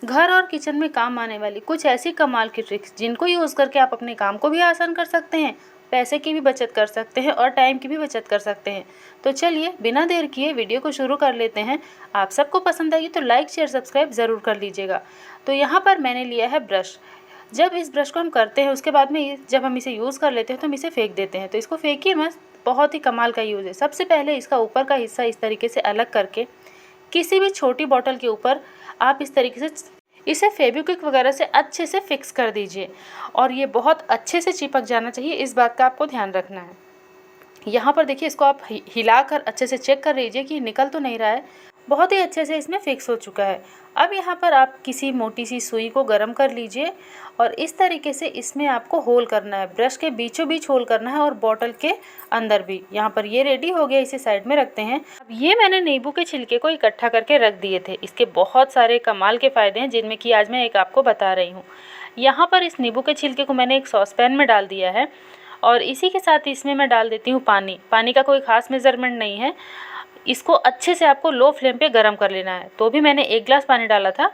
घर और किचन में काम आने वाली कुछ ऐसी कमाल की ट्रिक्स जिनको यूज़ करके आप अपने काम को भी आसान कर सकते हैं, पैसे की भी बचत कर सकते हैं और टाइम की भी बचत कर सकते हैं। तो चलिए बिना देर किए वीडियो को शुरू कर लेते हैं। आप सबको पसंद आएगी तो लाइक शेयर सब्सक्राइब ज़रूर कर लीजिएगा। तो यहाँ पर मैंने लिया है ब्रश। जब इस ब्रश को हम करते हैं उसके बाद में जब हम इसे यूज़ कर लेते हैं तो हम इसे फेंक देते हैं, तो इसको फेंकिए मत, बहुत ही कमाल का यूज़ है। सबसे पहले इसका ऊपर का हिस्सा इस तरीके से अलग करके किसी भी छोटी बॉटल के ऊपर आप इस तरीके से इसे फेविक्विक वगैरह से अच्छे से फिक्स कर दीजिए और ये बहुत अच्छे से चिपक जाना चाहिए, इस बात का आपको ध्यान रखना है। यहाँ पर देखिए, इसको आप हिलाकर अच्छे से चेक कर लीजिए कि निकल तो नहीं रहा है, बहुत ही अच्छे से इसमें फिक्स हो चुका है। अब यहाँ पर आप किसी मोटी सी सुई को गर्म कर लीजिए और इस तरीके से इसमें आपको होल करना है, ब्रश के बीचों बीच होल करना है और बॉटल के अंदर भी। यहाँ पर ये रेडी हो गया, इसे साइड में रखते हैं। अब ये मैंने नींबू के छिलके को इकट्ठा करके रख दिए थे। इसके बहुत सारे कमाल के फ़ायदे हैं जिनमें कि आज मैं एक आपको बता रही हूँ। यहाँ पर इस नींबू के छिलके को मैंने एक सॉसपैन में डाल दिया है और इसी के साथ इसमें मैं डाल देती हूँ पानी। पानी का कोई ख़ास मेज़रमेंट नहीं है, इसको अच्छे से आपको लो फ्लेम पे गरम कर लेना है। तो भी मैंने 1 गिलास पानी डाला था,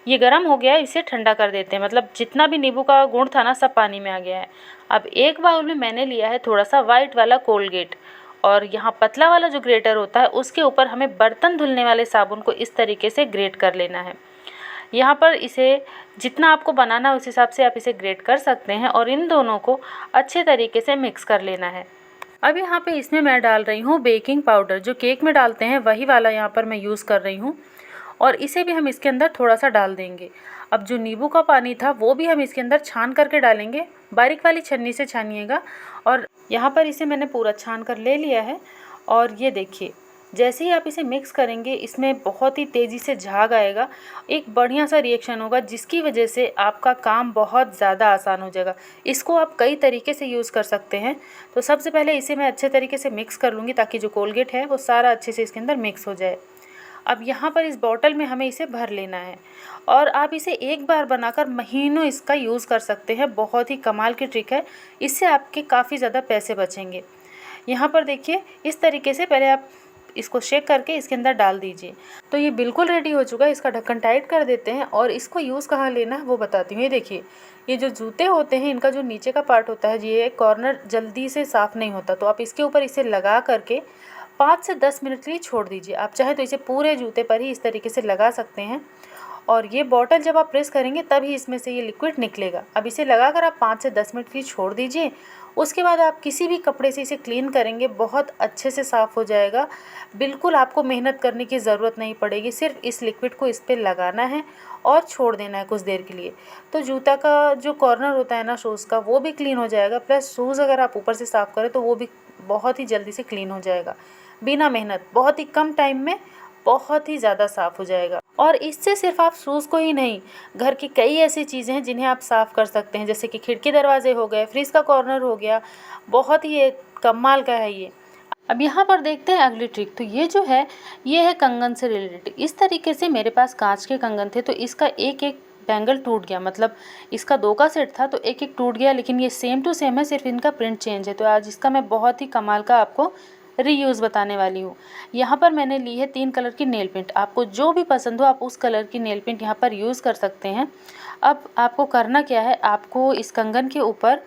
ये गरम हो गया है, इसे ठंडा कर देते हैं। मतलब जितना भी नींबू का गुण था ना, सब पानी में आ गया है। अब एक बाउल में मैंने लिया है थोड़ा सा वाइट वाला कोलगेट और यहाँ पतला वाला जो ग्रेटर होता है उसके ऊपर हमें बर्तन धुलने वाले साबुन को इस तरीके से ग्रेट कर लेना है। यहाँ पर इसे जितना आपको बनाना है उस हिसाब से आप इसे ग्रेट कर सकते हैं और इन दोनों को अच्छे तरीके से मिक्स कर लेना है। अब यहाँ पे इसमें मैं डाल रही हूँ बेकिंग पाउडर, जो केक में डालते हैं वही वाला यहाँ पर मैं यूज़ कर रही हूँ और इसे भी हम इसके अंदर थोड़ा सा डाल देंगे। अब जो नींबू का पानी था वो भी हम इसके अंदर छान करके डालेंगे, बारीक वाली छन्नी से छानिएगा। और यहाँ पर इसे मैंने पूरा छान कर ले लिया है और ये देखिए, जैसे ही आप इसे मिक्स करेंगे इसमें बहुत ही तेज़ी से झाग आएगा, एक बढ़िया सा रिएक्शन होगा जिसकी वजह से आपका काम बहुत ज़्यादा आसान हो जाएगा। इसको आप कई तरीके से यूज़ कर सकते हैं। तो सबसे पहले इसे मैं अच्छे तरीके से मिक्स कर लूँगी ताकि जो कोलगेट है वो सारा अच्छे से इसके अंदर मिक्स हो जाए। अब यहाँ पर इस बॉटल में हमें इसे भर लेना है और आप इसे एक बार बनाकर महीनों इसका यूज़ कर सकते हैं। बहुत ही कमाल की ट्रिक है, इससे आपके काफ़ी ज़्यादा पैसे बचेंगे। यहाँ पर देखिए, इस तरीके से पहले आप इसको शेक करके इसके अंदर डाल दीजिए। तो ये बिल्कुल रेडी हो चुका है। इसका ढक्कन टाइट कर देते हैं और इसको यूज़ कहाँ लेना है वो बताती हूँ। ये देखिए, ये जो जूते होते हैं इनका जो नीचे का पार्ट होता है, ये कॉर्नर जल्दी से साफ़ नहीं होता, तो आप इसके ऊपर इसे लगा करके 5 से 10 मिनट के लिए छोड़ दीजिए। आप चाहे तो इसे पूरे जूते पर ही इस तरीके से लगा सकते हैं और ये बॉटल जब आप प्रेस करेंगे तभी इसमें से ये लिक्विड निकलेगा। अब इसे लगाकर आप 5 से 10 मिनट के लिए छोड़ दीजिए। उसके बाद आप किसी भी कपड़े से इसे क्लीन करेंगे, बहुत अच्छे से साफ़ हो जाएगा। बिल्कुल आपको मेहनत करने की ज़रूरत नहीं पड़ेगी, सिर्फ इस लिक्विड को इस पर लगाना है और छोड़ देना है कुछ देर के लिए। तो जूता का जो कॉर्नर होता है ना शूज़ का, वो भी क्लीन हो जाएगा, प्लस शूज़ अगर आप ऊपर से साफ़ करें तो वो भी बहुत ही जल्दी से क्लीन हो जाएगा। बिना मेहनत, बहुत ही कम टाइम में बहुत ही ज़्यादा साफ़ हो जाएगा। और इससे सिर्फ आप शूज़ को ही नहीं, घर की कई ऐसी चीज़ें हैं जिन्हें आप साफ़ कर सकते हैं, जैसे कि खिड़की दरवाजे हो गए, फ्रिज का कॉर्नर हो गया। बहुत ही ये कमाल का है ये। अब यहाँ पर देखते हैं अगली ट्रिक। तो ये जो है ये है कंगन से रिलेटेड। इस तरीके से मेरे पास कांच के कंगन थे तो इसका एक एक बैंगल टूट गया, मतलब इसका 2 का सेट था तो एक एक टूट गया, लेकिन ये सेम टू सेम है, सिर्फ इनका प्रिंट चेंज है। तो आज इसका मैं बहुत ही कमाल का आपको रीयूज़ बताने वाली हूँ। यहाँ पर मैंने ली है 3 कलर की नेल पेंट। आपको जो भी पसंद हो आप उस कलर की नेल पेंट यहाँ पर यूज़ कर सकते हैं। अब आपको करना क्या है, आपको इस कंगन के ऊपर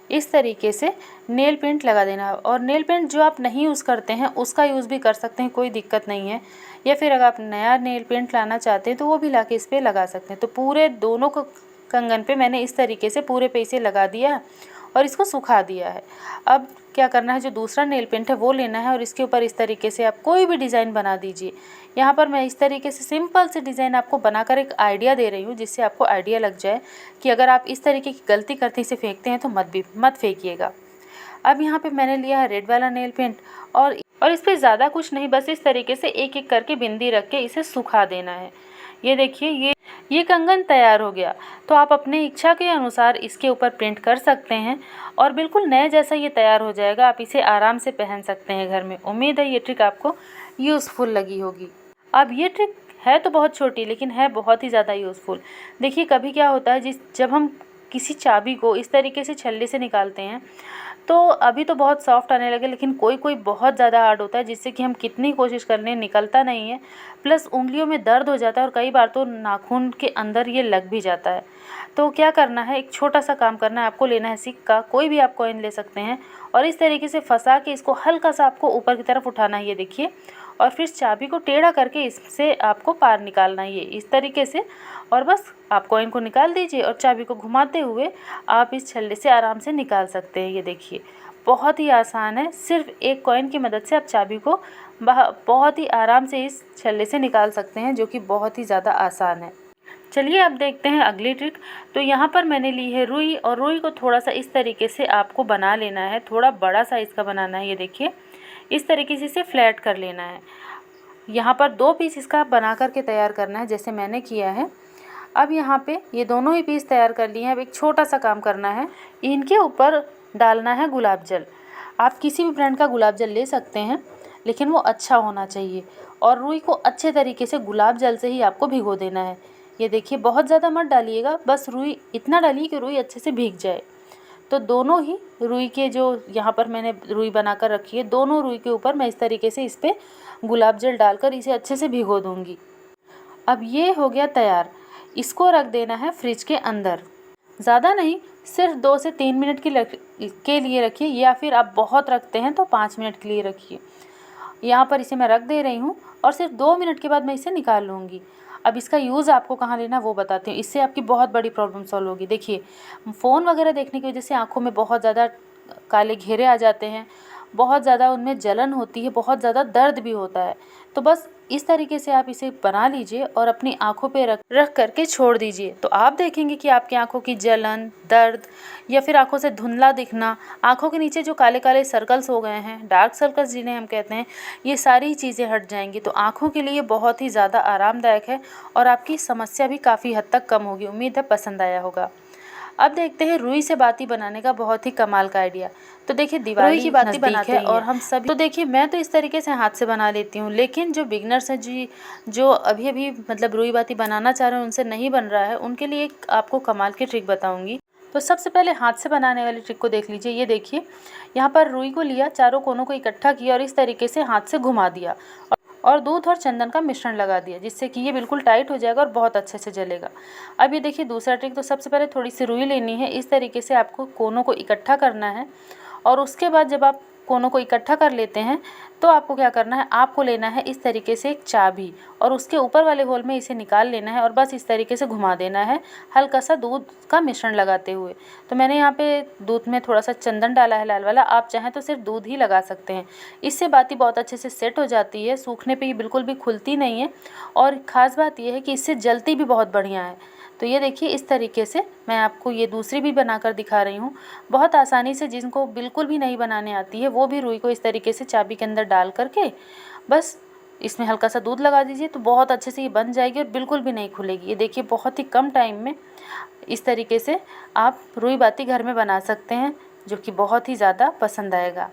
इस तरीके से नेल पेंट लगा देना है। और नेल पेंट जो आप नहीं यूज़ करते हैं उसका यूज़ भी कर सकते हैं, कोई दिक्कत नहीं है। या फिर अगर आप नया नेल पेंट लाना चाहते हैं तो वो भी ला के इस पर लगा सकते हैं। तो पूरे दोनों को कंगन पे मैंने इस तरीके से पूरे पे इसे लगा दिया और इसको सुखा दिया है। अब क्या करना है, जो दूसरा नेल पेंट है वो लेना है और इसके ऊपर इस तरीके से आप कोई भी डिज़ाइन बना दीजिए। यहाँ पर मैं इस तरीके से सिंपल से डिज़ाइन आपको बनाकर एक आइडिया दे रही हूँ, जिससे आपको आइडिया लग जाए कि अगर आप इस तरीके की गलती करते इसे फेंकते हैं तो मत फेंकिएगा। अब यहाँ पे मैंने लिया है रेड वाला नेल पेंट और इस पर ज़्यादा कुछ नहीं, बस इस तरीके से एक एक करके बिंदी रख के इसे सुखा देना है। ये देखिए, ये कंगन तैयार हो गया। तो आप अपने इच्छा के अनुसार इसके ऊपर प्रिंट कर सकते हैं और बिल्कुल नए जैसा ये तैयार हो जाएगा। आप इसे आराम से पहन सकते हैं घर में। उम्मीद है ये ट्रिक आपको यूज़फुल लगी होगी। अब ये ट्रिक है तो बहुत छोटी, लेकिन है बहुत ही ज़्यादा यूज़फुल। देखिए, कभी क्या होता है जब हम किसी चाबी को इस तरीके से छल्ले से निकालते हैं तो अभी तो बहुत सॉफ्ट आने लगे, लेकिन कोई कोई बहुत ज़्यादा हार्ड होता है जिससे कि हम कितनी कोशिश कर लें निकलता नहीं है, प्लस उंगलियों में दर्द हो जाता है और कई बार तो नाखून के अंदर ये लग भी जाता है। तो क्या करना है, एक छोटा सा काम करना है, आपको लेना है सिक्का, कोई भी आप कॉइन ले सकते हैं, और इस तरीके से फंसा के इसको हल्का सा आपको ऊपर की तरफ उठाना है, ये देखिए, और फिर चाबी को टेढ़ा करके इससे आपको पार निकालना है, ये इस तरीके से। और बस आप कॉइन को निकाल दीजिए और चाबी को घुमाते हुए आप इस छल्ले से आराम से निकाल सकते हैं। ये देखिए बहुत ही आसान है, सिर्फ एक कॉइन की मदद से आप चाबी को बहुत ही आराम से इस छल्ले से निकाल सकते हैं, जो कि बहुत ही ज़्यादा आसान है। चलिए अब देखते हैं अगली ट्रिक। तो यहाँ पर मैंने ली है रुई, और रुई को थोड़ा सा इस तरीके से आपको बना लेना है, थोड़ा बड़ा साइज़ का बनाना है। ये देखिए इस तरीके से इसे फ्लैट कर लेना है। यहाँ पर 2 पीस इसका बना करके तैयार करना है, जैसे मैंने किया है। अब यहाँ पे ये दोनों ही पीस तैयार कर लिए हैं। अब एक छोटा सा काम करना है, इनके ऊपर डालना है गुलाब जल। आप किसी भी ब्रांड का गुलाब जल ले सकते हैं, लेकिन वो अच्छा होना चाहिए, और रुई को अच्छे तरीके से गुलाब जल से ही आपको भिगो देना है। ये देखिए बहुत ज़्यादा मत डालिएगा, बस रुई इतना डालिए कि रुई अच्छे से भीग जाए। तो दोनों ही रुई के जो यहाँ पर मैंने रुई बनाकर रखी है, दोनों रुई के ऊपर मैं इस तरीके से इस पर गुलाब जल डालकर इसे अच्छे से भिगो दूँगी। अब ये हो गया तैयार, इसको रख देना है फ्रिज के अंदर। ज़्यादा नहीं, सिर्फ 2 से 3 मिनट के लिए रखिए, या फिर आप बहुत रखते हैं तो 5 मिनट के लिए रखिए। यहाँ पर इसे मैं रख दे रही हूँ और सिर्फ 2 मिनट के बाद मैं इसे निकाल लूँगी। अब इसका यूज़ आपको कहाँ लेना वो बताती हूँ, इससे आपकी बहुत बड़ी प्रॉब्लम सॉल्व होगी। देखिए फ़ोन वगैरह देखने की वजह से आँखों में बहुत ज़्यादा काले घेरे आ जाते हैं, बहुत ज़्यादा उनमें जलन होती है, बहुत ज़्यादा दर्द भी होता है। तो बस इस तरीके से आप इसे बना लीजिए और अपनी आँखों पे रख करके छोड़ दीजिए, तो आप देखेंगे कि आपकी आँखों की जलन, दर्द, या फिर आँखों से धुंधला दिखना, आँखों के नीचे जो काले काले सर्कल्स हो गए हैं, डार्क सर्कल्स जिन्हें हम कहते हैं, ये सारी चीज़ें हट जाएंगी। तो आँखों के लिए बहुत ही ज़्यादा आरामदायक है और आपकी समस्या भी काफ़ी हद तक कम होगी। उम्मीद है पसंद आया होगा। अब देखते हैं रुई से बाती बनाने का बहुत ही कमाल का आइडिया। तो देखिए दिवाली की बाती बनाते हैं और हम सभी, तो देखिए मैं तो इस तरीके से हाथ से बना लेती हूँ, लेकिन जो बिगनर्स हैं जी, जो अभी अभी मतलब रुई बाती बनाना चाह रहे हैं, उनसे नहीं बन रहा है, उनके लिए एक आपको कमाल की ट्रिक बताऊँगी। तो सबसे पहले हाथ से बनाने वाली ट्रिक को देख लीजिए। ये देखिए यहाँ पर रुई को लिया, चारों कोनों को इकट्ठा किया और इस तरीके से हाथ से घुमा दिया और दूध और चंदन का मिश्रण लगा दिया, जिससे कि ये बिल्कुल टाइट हो जाएगा और बहुत अच्छे से जलेगा। अब ये देखिए दूसरा ट्रिक, तो सबसे पहले थोड़ी सी रुई लेनी है, इस तरीके से आपको कोनों को इकट्ठा करना है, और उसके बाद जब आप कोनों को इकट्ठा कर लेते हैं तो आपको क्या करना है, आपको लेना है इस तरीके से एक चाबी और उसके ऊपर वाले होल में इसे निकाल लेना है और बस इस तरीके से घुमा देना है, हल्का सा दूध का मिश्रण लगाते हुए। तो मैंने यहाँ पे दूध में थोड़ा सा चंदन डाला है लाल वाला, आप चाहें तो सिर्फ दूध ही लगा सकते हैं। इससे बाती बहुत अच्छे से सेट हो जाती है, सूखने पे ये बिल्कुल भी खुलती नहीं है, और ख़ास बात यह है कि इससे जलती भी बहुत बढ़िया है। तो ये देखिए इस तरीके से मैं आपको ये दूसरी भी बनाकर दिखा रही हूँ, बहुत आसानी से। जिनको बिल्कुल भी नहीं बनाने आती है वो भी रुई को इस तरीके से चाबी के अंदर डाल करके बस इसमें हल्का सा दूध लगा दीजिए, तो बहुत अच्छे से ये बन जाएगी और बिल्कुल भी नहीं खुलेगी। ये देखिए बहुत ही कम टाइम में इस तरीके से आप रुई बाती घर में बना सकते हैं, जो कि बहुत ही ज़्यादा पसंद आएगा।